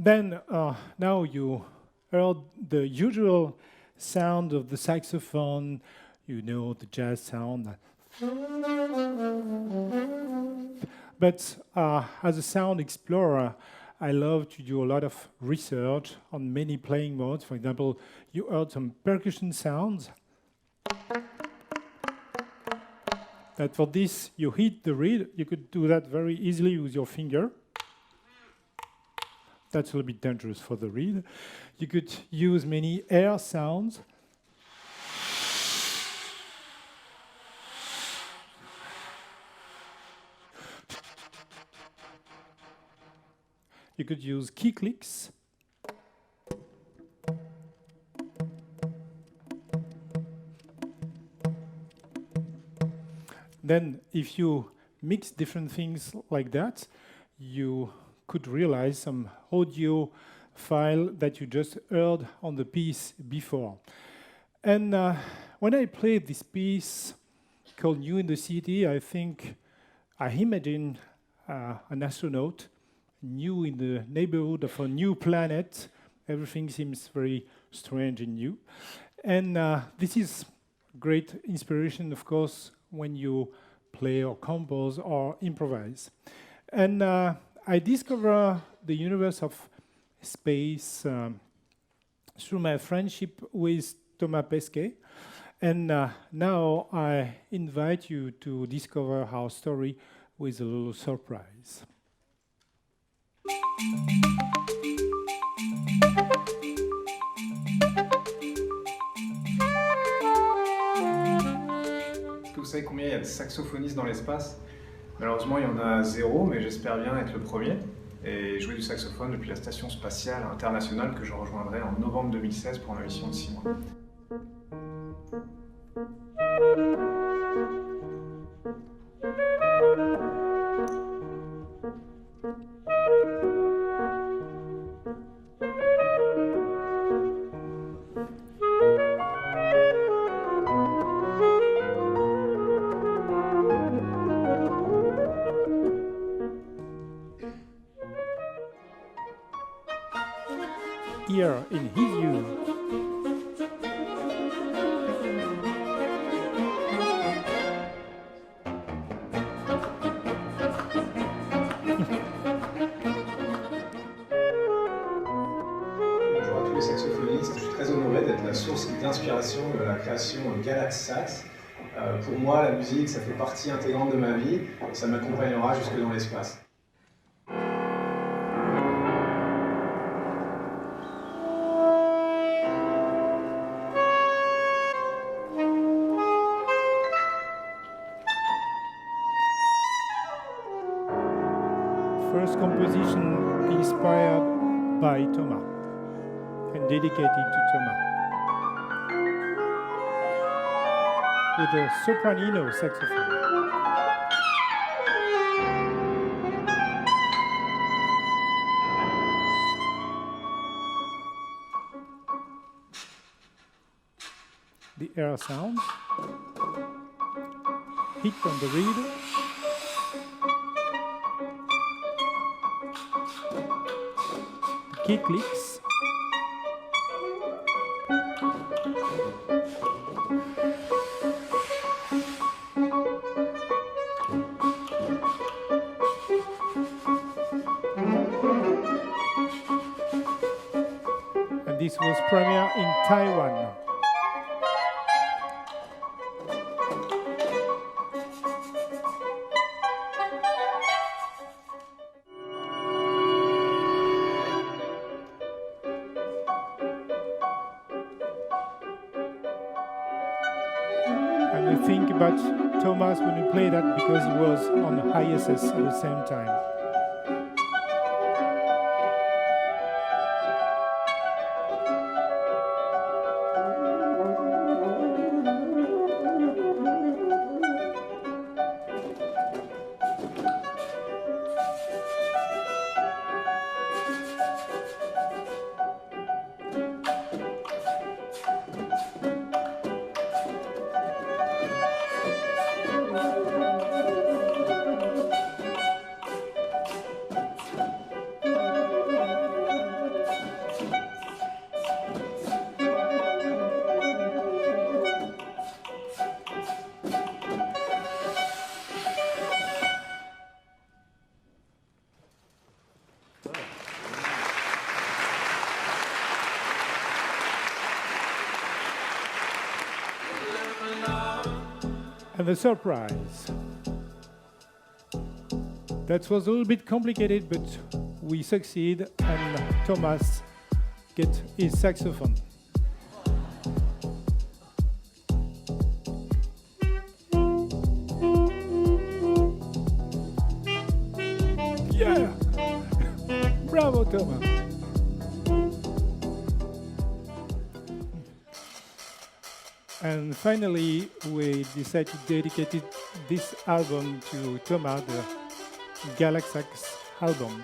Then, now you heard the usual sound of the saxophone, you know, the jazz sound. But as a sound explorer, I love to do a lot of research on many playing modes. For example, you heard some percussion sounds. That for this, you hit the reed. You could do that very easily with your finger. That's a little bit dangerous for the reed. You could use many air sounds. You could use key clicks. Then, if you mix different things like that, you could realize some audio file that you just heard on the piece before. And when I played this piece called New in the City, I imagine an astronaut new in the neighborhood of a new planet. Everything seems very strange and new. And this is great inspiration, of course, when you play or compose or improvise. And I discovered the universe of space through my friendship with Thomas Pesquet. And now I invite you to discover our story with a little surprise. Est-ce que vous savez combien il y a de saxophonistes dans l'espace? Malheureusement, il y en a 0, mais j'espère bien être le premier et jouer du saxophone depuis la Station spatiale internationale que je rejoindrai en novembre 2016 pour ma mission de 6 mois. Here in TEDxISU. Bonjour à tous les saxophonistes, je suis très honoré d'être la source d'inspiration de la création Galax Sax. Pour moi, la musique, ça fait partie intégrante de ma vie et ça m'accompagnera jusque dans l'espace. First composition inspired by Thomas and dedicated to Thomas. With a sopranino saxophone. The air sound, hit on the reed, key clicks, and this was premiere in Taiwan. And you think about Thomas when you play that because he was on ISS at the same time. And the surprise. That was a little bit complicated, but we succeed, and Thomas gets his saxophone. Yeah! Bravo, Thomas. And finally, we decided to dedicate this album to Thomas, the Galaxax album.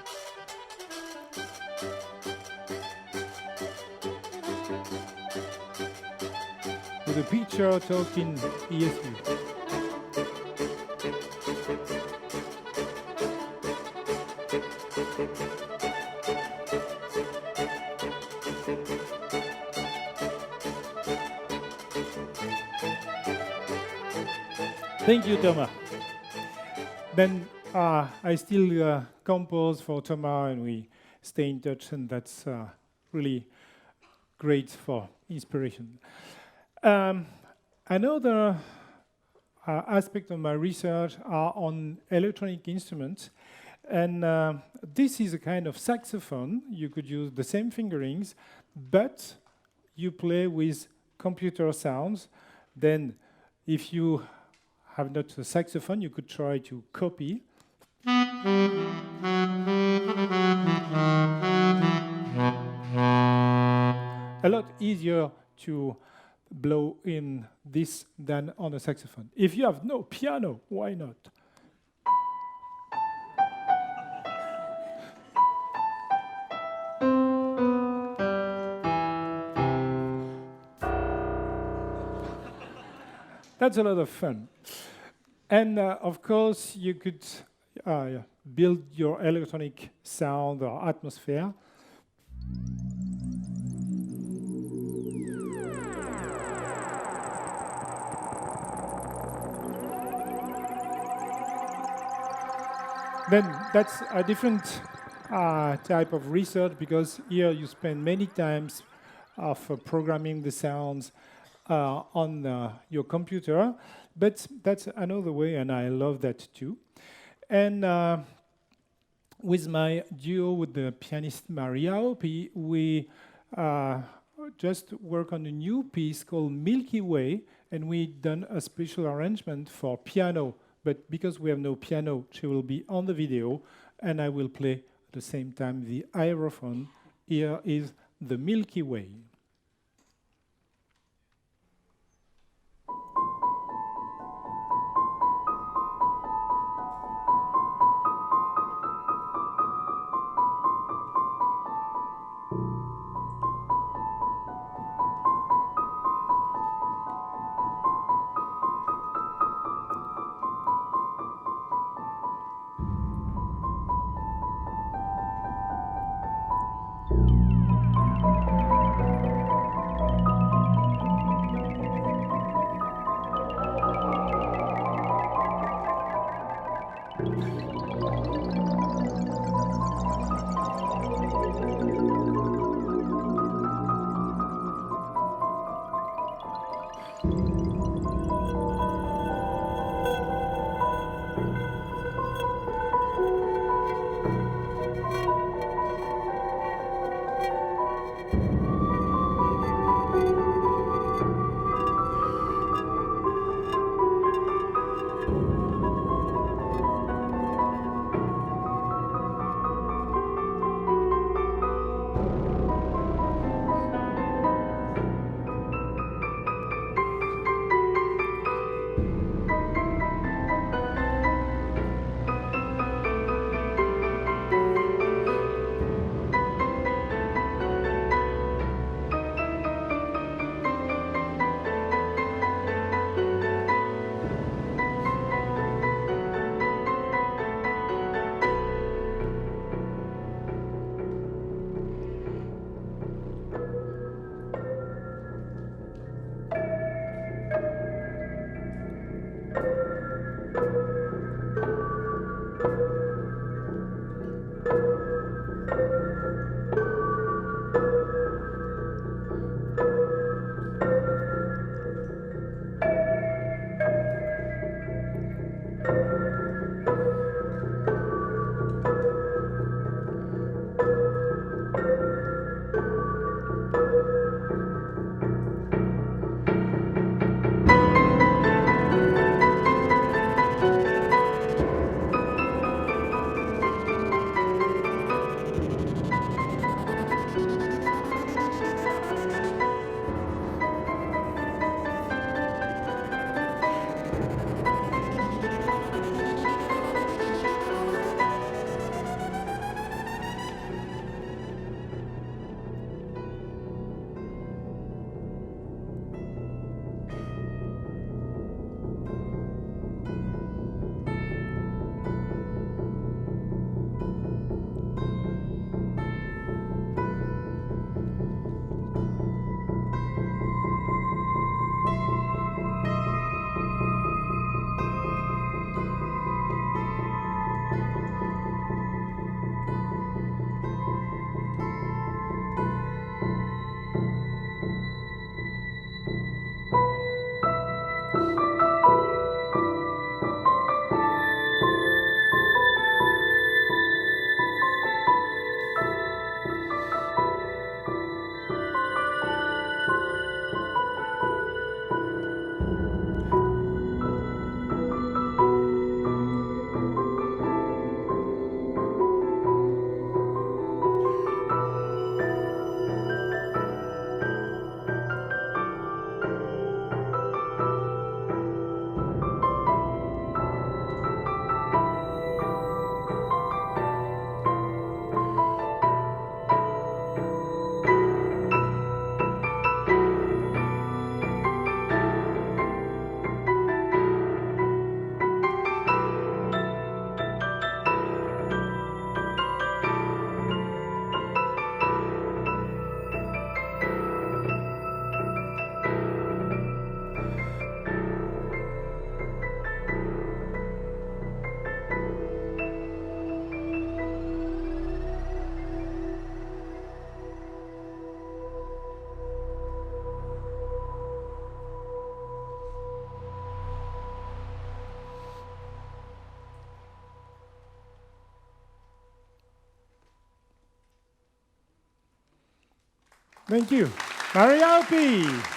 With a picture talking ESU. Thank you, Thomas. Then I still compose for Thomas, and we stay in touch, and that's really great for inspiration. Another aspect of my research are on electronic instruments, and this is a kind of saxophone. You could use the same fingerings, but you play with computer sounds. Then, if you have not a saxophone, you could try to copy. A lot easier to blow in this than on a saxophone. If you have no piano, why not? That's a lot of fun. And of course, you could build your electronic sound or atmosphere. Then that's a different type of research, because here you spend many times of programming the sounds on your computer. But that's another way, and I love that too. And with my duo with the pianist Maria Opie, we just work on a new piece called Milky Way, and we done a special arrangement for piano. But because we have no piano, she will be on the video, and I will play at the same time the aerophone. Here is the Milky Way. Thank you. Maria P.